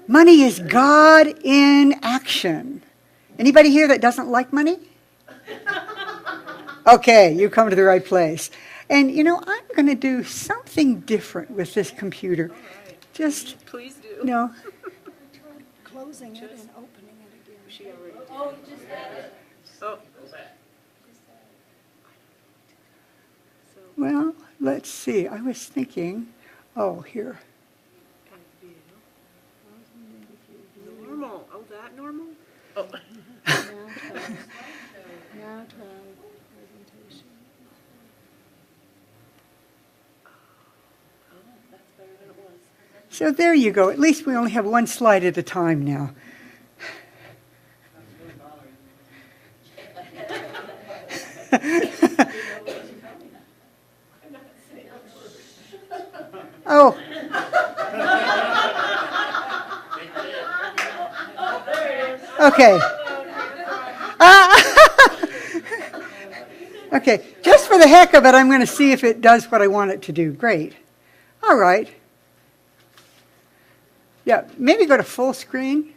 Money is God in action. Anybody here that doesn't like money? Okay, you come to the right place. And I'm going to do something different with this computer. Just, please do. No. Closing it and opening it again. She already did. Oh, you just had it. Oh. Well, let's see. I was thinking, here. Normal. Oh, that normal? Oh. Now try presentation. Oh, that's better than it was. So there you go. At least we only have one slide at a time now. Oh. Okay. Okay, just for the heck of it, I'm going to see if it does what I want it to do. Great. All right. Yeah, maybe go to full screen.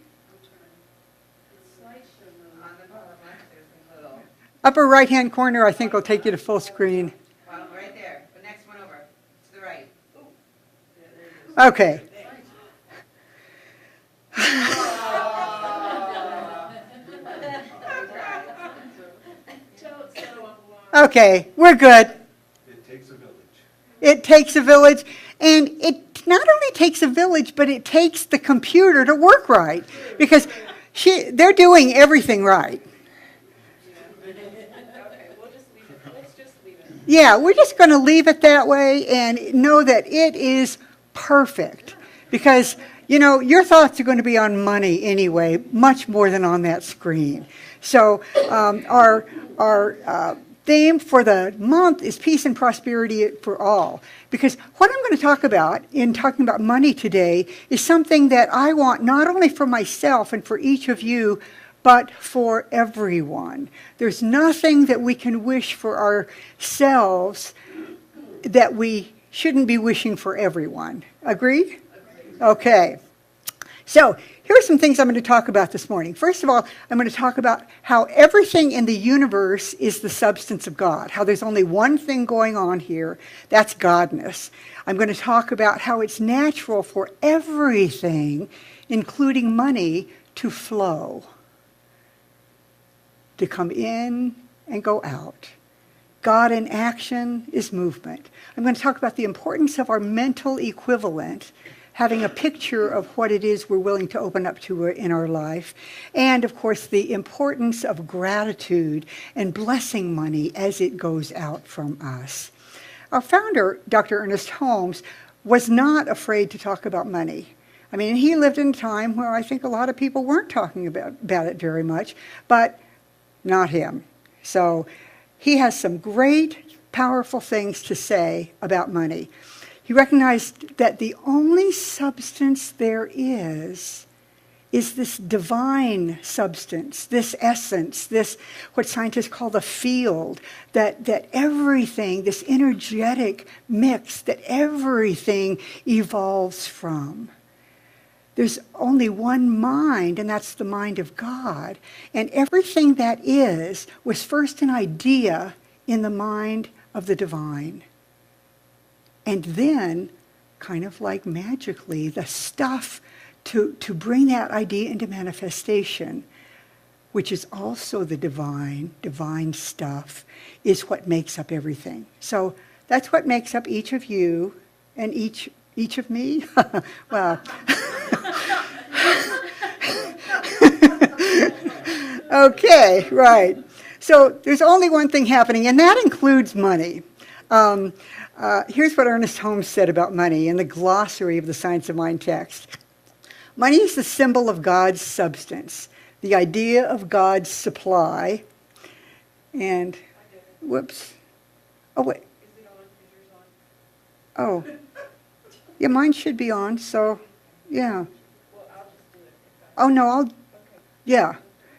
Upper right-hand corner, I think, will take you to full screen. Well, right there. The next one over. To the right. Okay. Okay, we're good. It takes a village. It takes a village, and it not only takes a village, but it takes the computer to work right, because they're doing everything right. Yeah, we're just going to leave it that way and know that it is perfect, because your thoughts are going to be on money anyway, much more than on that screen. So our theme for the month is peace and prosperity for all. Because what I'm going to talk about in talking about money today is something that I want not only for myself and for each of you, but for everyone. There's nothing that we can wish for ourselves that we shouldn't be wishing for everyone. Agreed? Okay. So here are some things I'm going to talk about this morning. First of all, I'm going to talk about how everything in the universe is the substance of God, how there's only one thing going on here, that's Godness. I'm going to talk about how it's natural for everything, including money, to flow, to come in and go out. God in action is movement. I'm going to talk about the importance of our mental equivalent, having a picture of what it is we're willing to open up to in our life. And, of course, the importance of gratitude and blessing money as it goes out from us. Our founder, Dr. Ernest Holmes, was not afraid to talk about money. I mean, he lived in a time where I think a lot of people weren't talking about it very much, but not him. So he has some great, powerful things to say about money. He recognized that the only substance there is this divine substance, this essence, this what scientists call the field, that everything, this energetic mix that everything evolves from. There's only one mind, and that's the mind of God. And everything that is was first an idea in the mind of the divine. And then, kind of like magically, the stuff to bring that idea into manifestation, which is also the divine stuff, is what makes up everything. So that's what makes up each of you and each of me. Well, okay, right. So there's only one thing happening, and that includes money. Here's what Ernest Holmes said about money in the glossary of the Science of Mind text. Money is the symbol of God's substance, the idea of God's supply, and, whoops. Oh, wait. Oh. Yeah, mine should be on, so, yeah. Oh, no, yeah.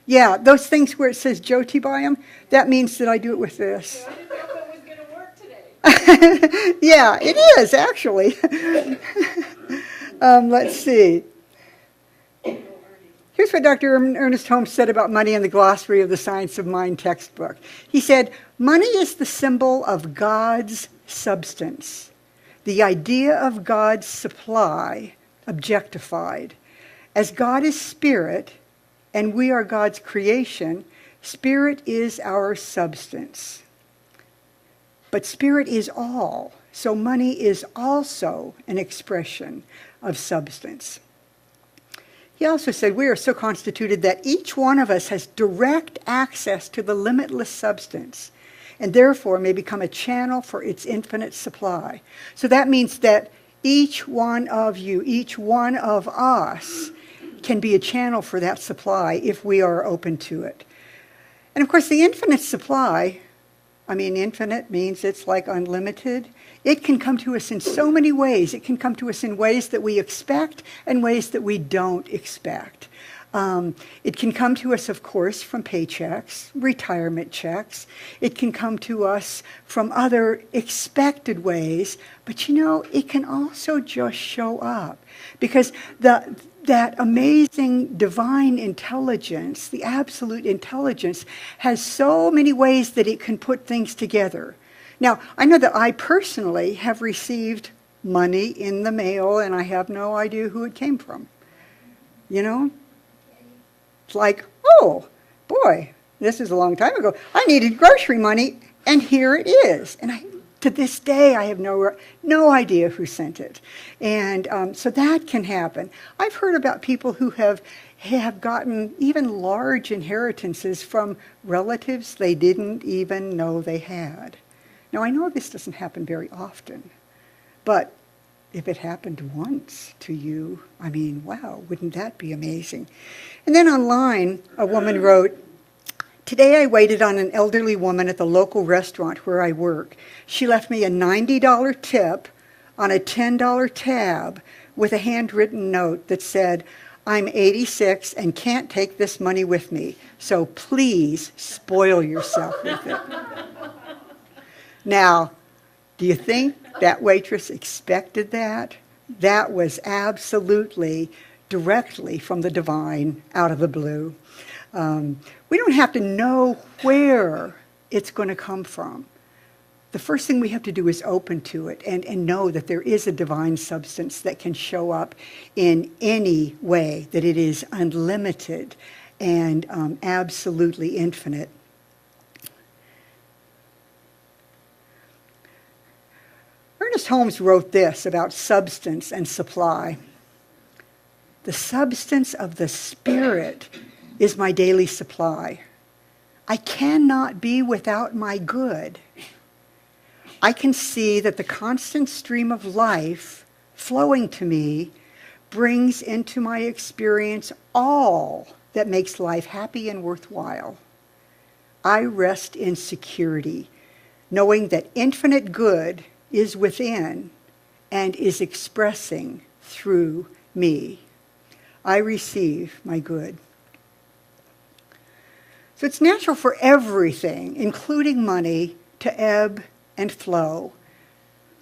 Yeah, those things where it says Jyoti by them, that means that I do it with this. I didn't know if it was going to work today. Yeah, it is, actually. Let's see. Here's what Dr. Ernest Holmes said about money in the glossary of the Science of Mind textbook. He said, money is the symbol of God's substance, the idea of God's supply, objectified. As God is spirit, and we are God's creation, spirit is our substance. But spirit is all, so money is also an expression of substance. He also said, we are so constituted that each one of us has direct access to the limitless substance, and therefore may become a channel for its infinite supply. So that means that each one of you, each one of us, can be a channel for that supply if we are open to it. And of course, the infinite supply, infinite means it's like unlimited. It can come to us in so many ways. It can come to us in ways that we expect and ways that we don't expect. It can come to us, of course, from paychecks, retirement checks. It can come to us from other expected ways. But it can also just show up. Because that amazing divine intelligence, the absolute intelligence, has so many ways that it can put things together. Now, I know that I personally have received money in the mail, and I have no idea who it came from. It's like, oh, boy, this is a long time ago. I needed grocery money, and here it is. And to this day, I have no idea who sent it. And so that can happen. I've heard about people who have gotten even large inheritances from relatives they didn't even know they had. Now, I know this doesn't happen very often, but if it happened once to you, wow, wouldn't that be amazing? And then online, a woman wrote, today I waited on an elderly woman at the local restaurant where I work. She left me a $90 tip on a $10 tab with a handwritten note that said, I'm 86 and can't take this money with me, so please spoil yourself with it. Now, do you think that waitress expected that? That was absolutely directly from the divine, out of the blue. We don't have to know where it's going to come from. The first thing we have to do is open to it and know that there is a divine substance that can show up in any way, that it is unlimited and absolutely infinite. Ernest Holmes wrote this about substance and supply. The substance of the Spirit is my daily supply. I cannot be without my good. I can see that the constant stream of life flowing to me brings into my experience all that makes life happy and worthwhile. I rest in security, knowing that infinite good is within and is expressing through me. I receive my good. So it's natural for everything, including money, to ebb and flow,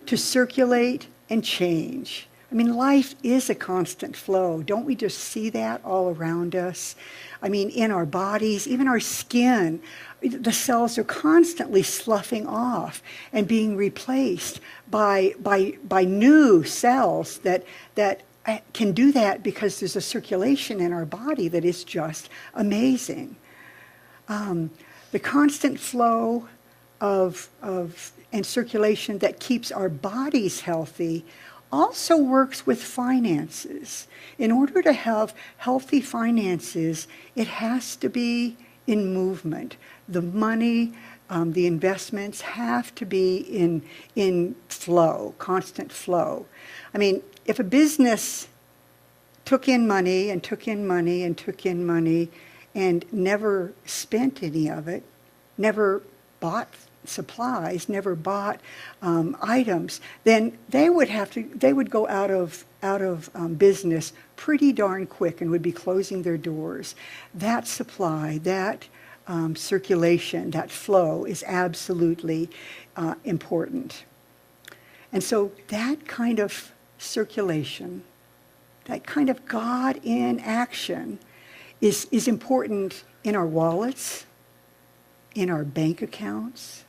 to circulate and change. Life is a constant flow. Don't we just see that all around us? In our bodies, even our skin, the cells are constantly sloughing off and being replaced by new cells that can do that because there's a circulation in our body that is just amazing. The constant flow of and circulation that keeps our bodies healthy also works with finances. In order to have healthy finances, it has to be in movement. The money, the investments have to be in flow, constant flow. If a business took in money and took in money and took in money and never spent any of it, never bought supplies, never bought items, then they would go out of business pretty darn quick and would be closing their doors. That supply, that circulation, that flow is absolutely important. And so that kind of circulation that kind of God in action is important in our wallets, in our bank accounts,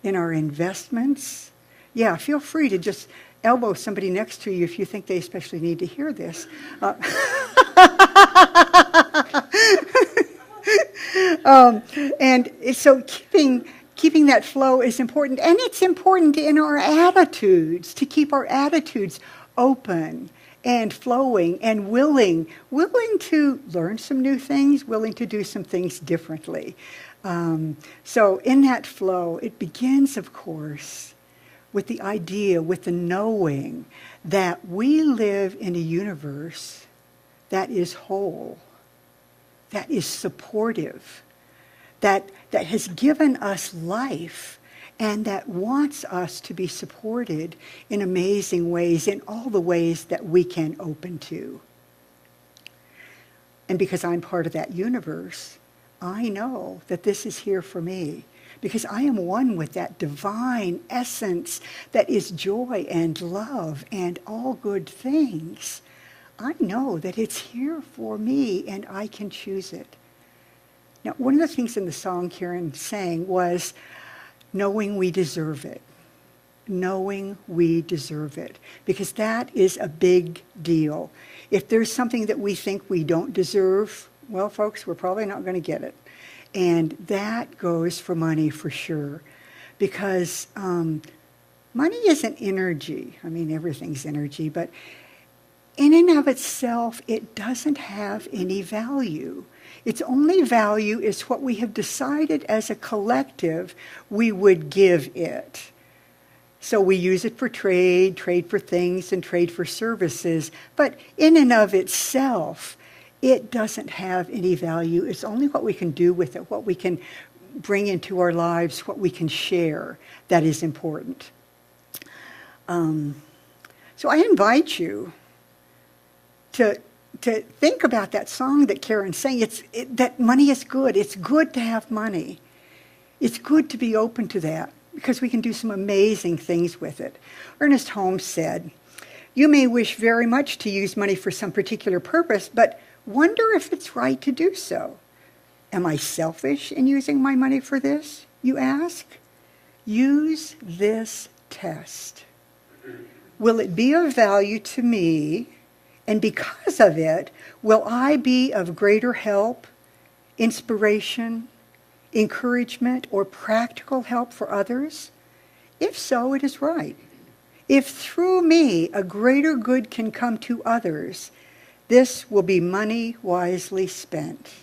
in our investments. Yeah, feel free to just elbow somebody next to you if you think they especially need to hear this. And so keeping that flow is important. And it's important in our attitudes, to keep our attitudes open and flowing and willing to learn some new things, willing to do some things differently. So in that flow, it begins, of course, with the idea, with the knowing that we live in a universe that is whole, that is supportive, that has given us life, and that wants us to be supported in amazing ways, in all the ways that we can open to. And because I'm part of that universe, I know that this is here for me, because I am one with that divine essence that is joy and love and all good things. I know that it's here for me and I can choose it. Now, one of the things in the song Karen sang was knowing we deserve it. Knowing we deserve it. Because that is a big deal. If there's something that we think we don't deserve, well, folks, we're probably not going to get it. And that goes for money for sure. Because money isn't energy. I mean, everything's energy. But in and of itself, it doesn't have any value. Its only value is what we have decided as a collective we would give it. So we use it for trade for things, and trade for services. But in and of itself, it doesn't have any value. It's only what we can do with it, what we can bring into our lives, what we can share that is important. So I invite you to think about that song that Karen's saying. That money is good. It's good to have money. It's good to be open to that, because we can do some amazing things with it. Ernest Holmes said, "You may wish very much to use money for some particular purpose, but wonder if it's right to do so. Am I selfish in using my money for this, you ask? Use this test. Will it be of value to me? And because of it, will I be of greater help, inspiration, encouragement, or practical help for others? If so, it is right. If through me a greater good can come to others, this will be money wisely spent."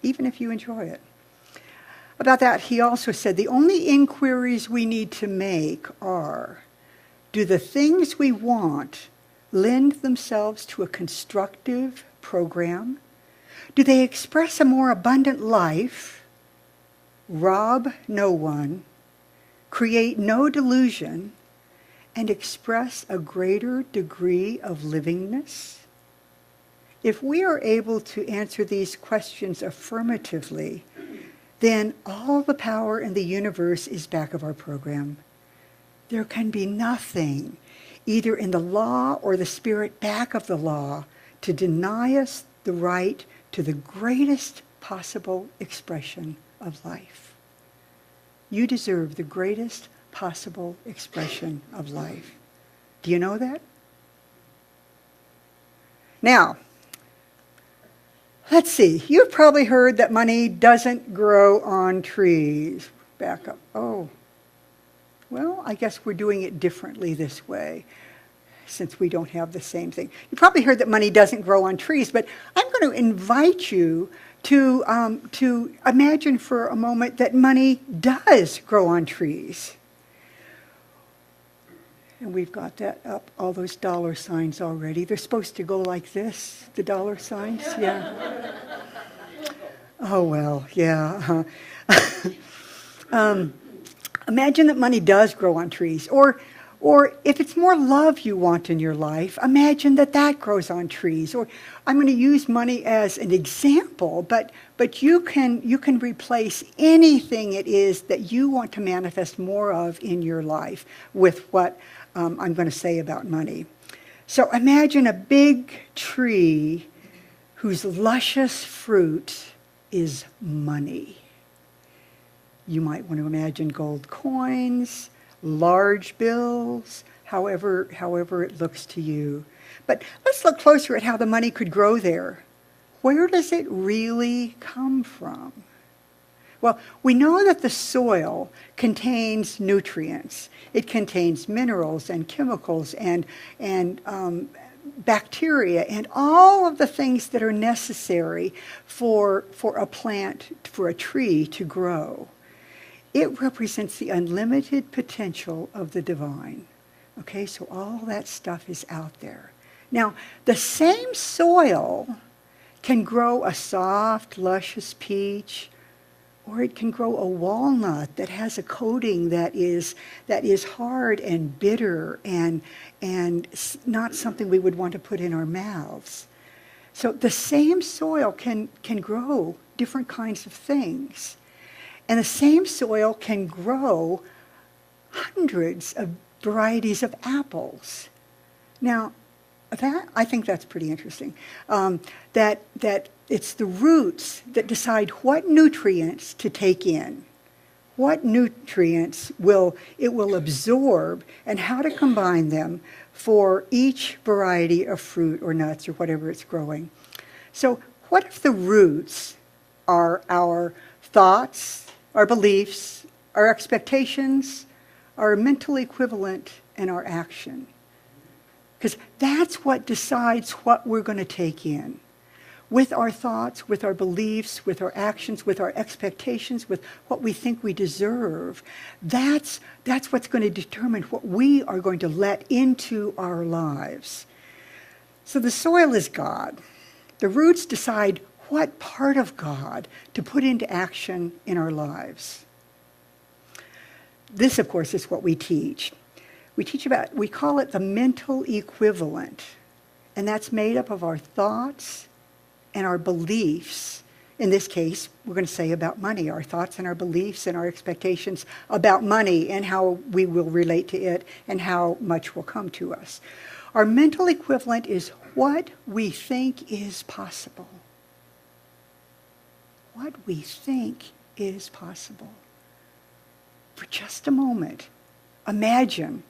Even if you enjoy it. About that, he also said, the only inquiries we need to make are, do the things we want lend themselves to a constructive program? Do they express a more abundant life, rob no one, create no delusion, and express a greater degree of livingness? If we are able to answer these questions affirmatively, then all the power in the universe is back of our program. There can be nothing, either in the law or the spirit back of the law, to deny us the right to the greatest possible expression of life. You deserve the greatest possible expression of life. Do you know that? Now, let's see. You've probably heard that money doesn't grow on trees. Back up. Oh. Well, I guess we're doing it differently this way, since we don't have the same thing. You probably heard that money doesn't grow on trees, but I'm going to invite you to imagine for a moment that money does grow on trees. And we've got that up, all those dollar signs already. They're supposed to go like this, the dollar signs, yeah. Oh, well, yeah. Imagine that money does grow on trees. Or if it's more love you want in your life, imagine that that grows on trees. Or I'm going to use money as an example, but you can replace anything it is that you want to manifest more of in your life with what I'm going to say about money. So imagine a big tree whose luscious fruit is money. You might want to imagine gold coins, large bills, however it looks to you. But let's look closer at how the money could grow there. Where does it really come from? Well, we know that the soil contains nutrients. It contains minerals and chemicals and bacteria and all of the things that are necessary for a plant, for a tree to grow. It represents the unlimited potential of the divine. Okay, so all that stuff is out there. Now, the same soil can grow a soft, luscious peach, or it can grow a walnut that has a coating that is hard and bitter and not something we would want to put in our mouths. So the same soil can grow different kinds of things. And the same soil can grow hundreds of varieties of apples. Now, I think that's pretty interesting. That it's the roots that decide what nutrients to take in, what nutrients it will absorb, and how to combine them for each variety of fruit or nuts or whatever it's growing. So what if the roots are our thoughts, our beliefs, our expectations, our mental equivalent, and our action? Because that's what decides what we're going to take in. With our thoughts, with our beliefs, with our actions, with our expectations, with what we think we deserve, that's what's going to determine what we are going to let into our lives. So the soil is God. The roots decide what part of God to put into action in our lives. This, of course, is what we teach. We call it the mental equivalent. And that's made up of our thoughts and our beliefs. In this case, we're going to say about money, our thoughts and our beliefs and our expectations about money and how we will relate to it and how much will come to us. Our mental equivalent is what we think is possible. What we think is possible. For just a moment, imagine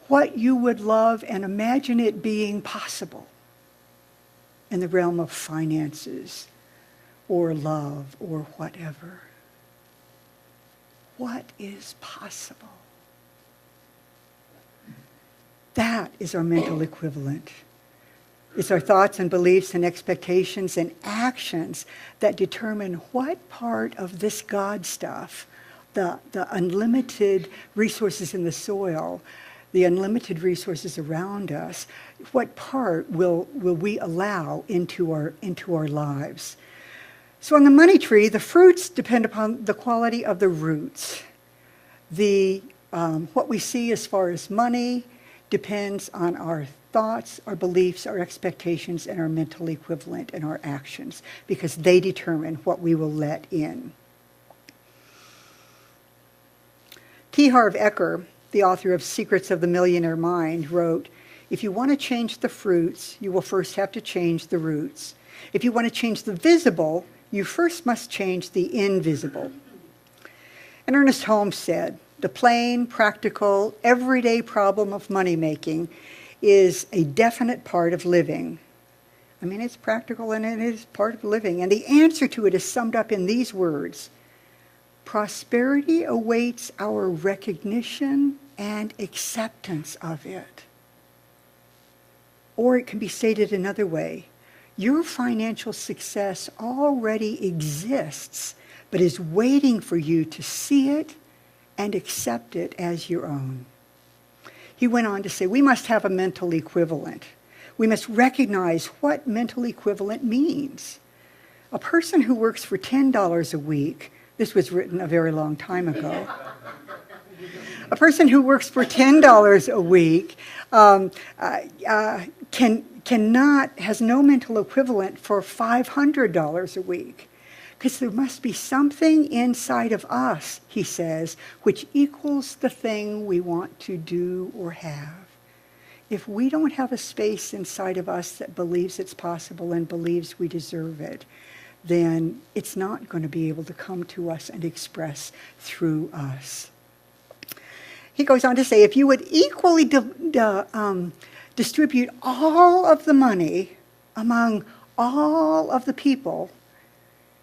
what you would love and imagine it being possible in the realm of finances or love or whatever. What is possible? That is our mental equivalent. It's our thoughts and beliefs and expectations and actions that determine what part of this God stuff, the unlimited resources in the soil, the unlimited resources around us, what part will we allow into our lives? So on the money tree, the fruits depend upon the quality of the roots. What we see as far as money depends on our thoughts, our beliefs, our expectations, and our mental equivalent and our actions, because they determine what we will let in. T. Harv Eker, the author of Secrets of the Millionaire Mind, wrote, "If you want to change the fruits, you will first have to change the roots. If you want to change the visible, you first must change the invisible." And Ernest Holmes said, "The plain, practical, everyday problem of money making is a definite part of living." I mean, it's practical and it is part of living. And the answer to it is summed up in these words: prosperity awaits our recognition and acceptance of it. Or it can be stated another way: your financial success already exists, but is waiting for you to see it and accept it as your own. He went on to say, we must have a mental equivalent. We must recognize what mental equivalent means. A person who works for $10 a week, this was written a very long time ago, a person who works for $10 a week has no mental equivalent for $500 a week. Because there must be something inside of us, he says, which equals the thing we want to do or have. if we don't have a space inside of us that believes it's possible and believes we deserve it, then it's not going to be able to come to us and express through us. He goes on to say, if you would equally distribute all of the money among all of the people,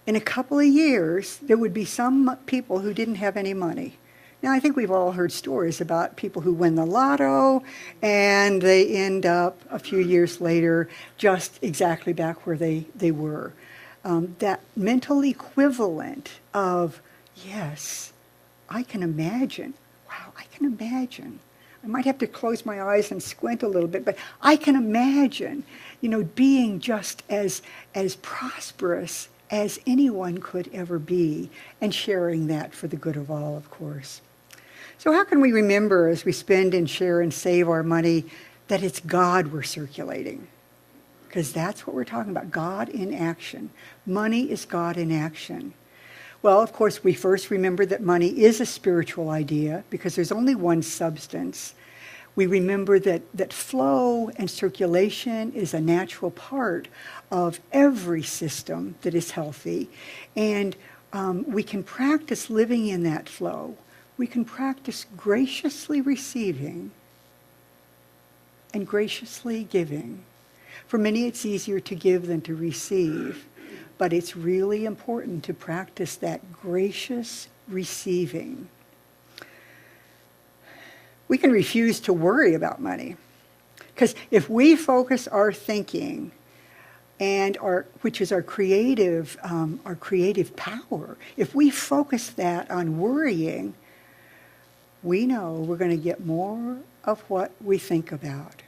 in a couple of years, there would be some people who didn't have any money. Now, I think we've all heard stories about people who win the lotto and they end up a few years later just exactly back where they were. That mental equivalent of, yes, I can imagine. Wow, I can imagine. I might have to close my eyes and squint a little bit, but I can imagine, being just as prosperous as anyone could ever be, and sharing that for the good of all, of course. So how can we remember as we spend and share and save our money that it's God we're circulating? Because that's what we're talking about, God in action. Money is God in action. Well, of course, we first remember that money is a spiritual idea because there's only one substance. We remember that flow and circulation is a natural part of every system that is healthy. And we can practice living in that flow. We can practice graciously receiving and graciously giving. For many, it's easier to give than to receive. But it's really important to practice that gracious receiving. We can refuse to worry about money. Because if we focus our thinking and which is our creative power, if we focus that on worrying, we know we're going to get more of what we think about,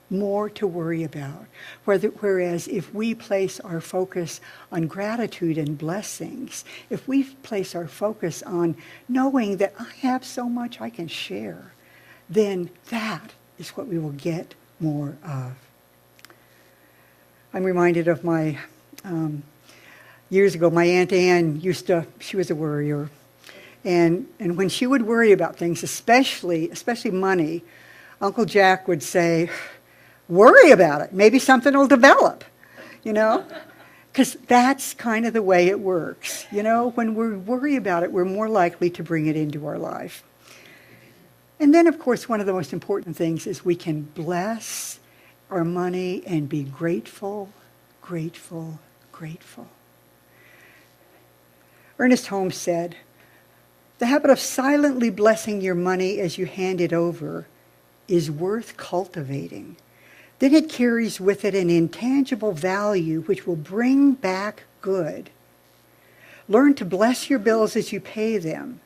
more to worry about. Whereas if we place our focus on gratitude and blessings, if we place our focus on knowing that I have so much I can share, then that is what we will get more of. I'm reminded of my, years ago, my Aunt Ann she was a worrier. And when she would worry about things, especially money, Uncle Jack would say, worry about it. Maybe something will develop, Because that's kind of the way it works. When we worry about it, we're more likely to bring it into our life. And then, of course, one of the most important things is we can bless our money and be grateful, grateful, grateful. Ernest Holmes said, the habit of silently blessing your money as you hand it over is worth cultivating. Then it carries with it an intangible value which will bring back good. Learn to bless your bills as you pay them.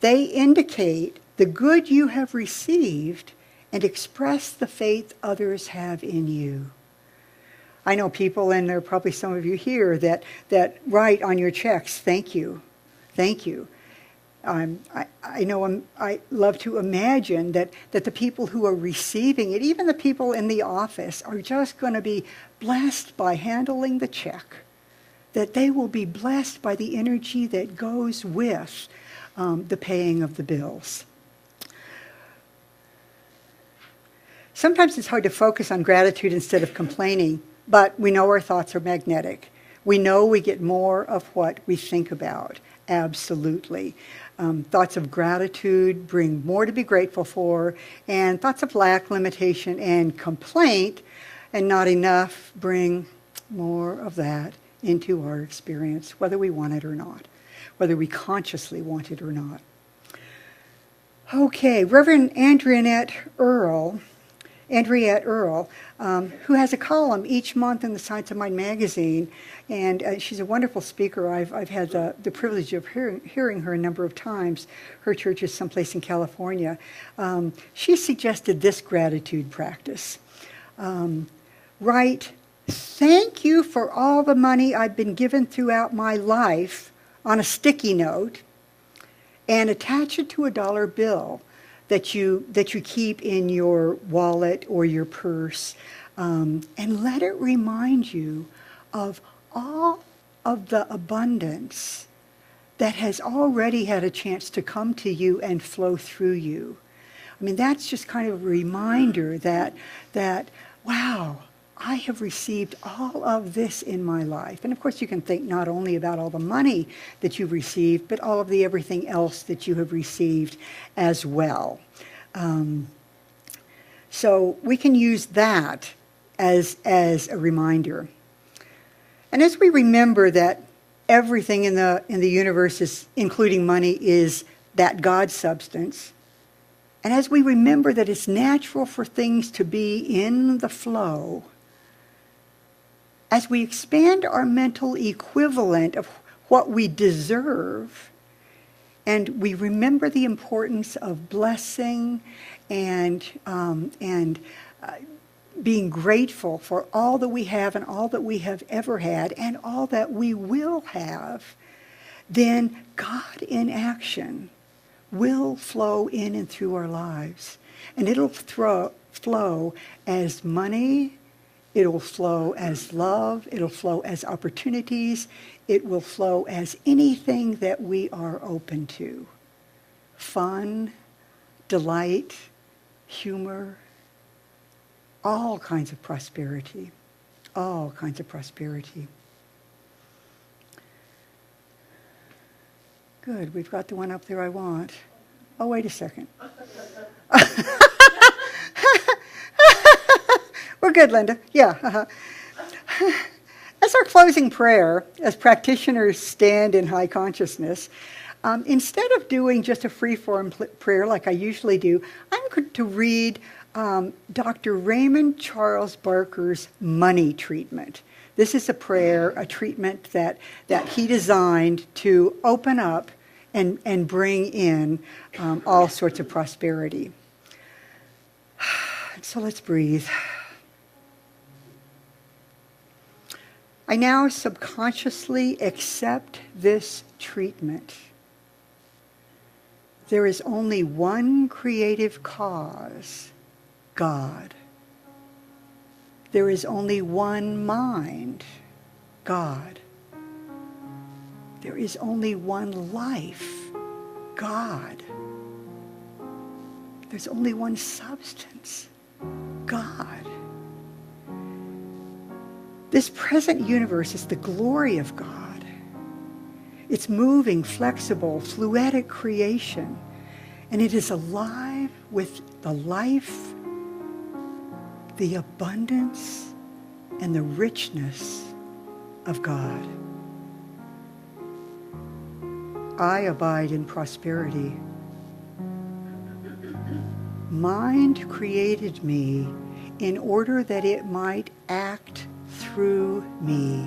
They indicate the good you have received and express the faith others have in you. I know people, and there are probably some of you here, that write on your checks, thank you, thank you. I love to imagine that the people who are receiving it, even the people in the office, are just going to be blessed by handling the check, that they will be blessed by the energy that goes with the paying of the bills. Sometimes it's hard to focus on gratitude instead of complaining, but we know our thoughts are magnetic. We know we get more of what we think about, absolutely. Thoughts of gratitude bring more to be grateful for, and thoughts of lack, limitation, and complaint, and not enough, bring more of that into our experience, whether we want it or not, whether we consciously want it or not. Okay, Reverend Andriette Earle, who has a column each month in the Science of Mind magazine, and she's a wonderful speaker. I've had the privilege of hearing her a number of times. Her church is someplace in California. She suggested this gratitude practice. Write, thank you for all the money I've been given throughout my life on a sticky note, and attach it to a dollar bill that you keep in your wallet or your purse, and let it remind you of all of the abundance that has already had a chance to come to you and flow through you. I mean, that's just kind of a reminder that wow, I have received all of this in my life. And of course, you can think not only about all the money that you've received, but all of the everything else that you have received as well. So we can use that as a reminder. And as we remember that everything in the universe, is, including money, is that God substance, and as we remember that it's natural for things to be in the flow, as we expand our mental equivalent of what we deserve, and we remember the importance of blessing and being grateful for all that we have and all that we have ever had and all that we will have, then God in action will flow in and through our lives. And it'll flow as money, it'll flow as love, it'll flow as opportunities, it will flow as anything that we are open to. Fun, delight, humor, all kinds of prosperity. All kinds of prosperity. Good, we've got the one up there I want. Oh, wait a second. We're good, Linda. Yeah. As our closing prayer, as practitioners stand in high consciousness, instead of doing just a free-form prayer like I usually do, I'm going to read Dr. Raymond Charles Barker's money treatment. This is a prayer, a treatment that he designed to open up and bring in all sorts of prosperity. So let's breathe. I now subconsciously accept this treatment. There is only one creative cause, God. There is only one mind, God. There is only one life, God. There's only one substance, God. This present universe is the glory of God. It's moving, flexible, fluidic creation, and it is alive with the life, the abundance, and the richness of God. I abide in prosperity. Mind created me in order that it might act through me.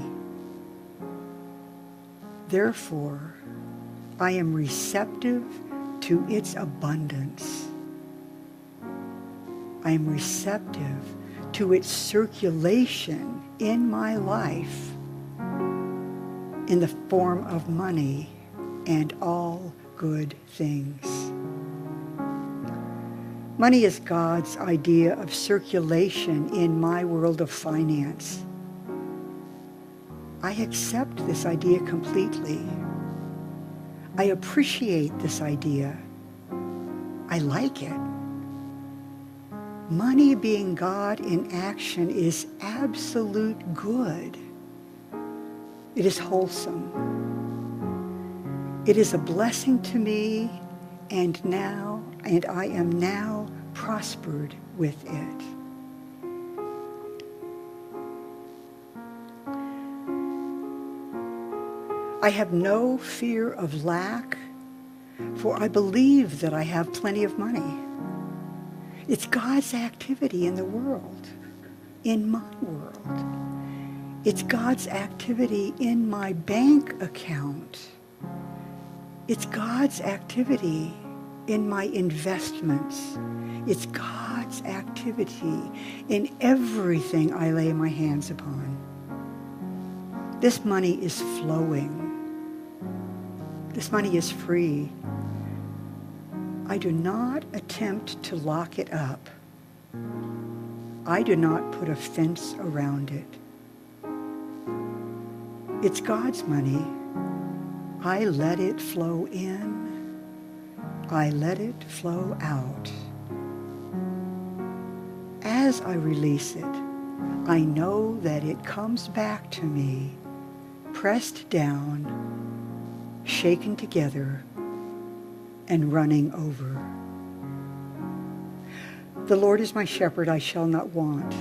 Therefore, I am receptive to its abundance. I am receptive to its circulation in my life in the form of money and all good things. Money is God's idea of circulation in my world of finance. I accept this idea completely. I appreciate this idea. I like it. Money being God in action is absolute good. It is wholesome. It is a blessing to me, and I am now prospered with it. I have no fear of lack, for I believe that I have plenty of money. It's God's activity in the world, in my world. It's God's activity in my bank account. It's God's activity in my investments. It's God's activity in everything I lay my hands upon. This money is flowing. This money is free. I do not attempt to lock it up. I do not put a fence around it. It's God's money. I let it flow in. I let it flow out. as I release it, I know that it comes back to me, pressed down, shaken together, and running over. The Lord is my shepherd, I shall not want.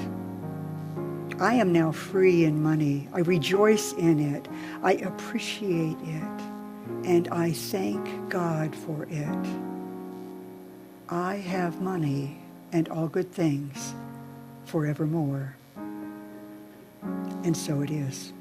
I am now free in money. I rejoice in it. I appreciate it. And I thank God for it. I have money and all good things forevermore. And so it is.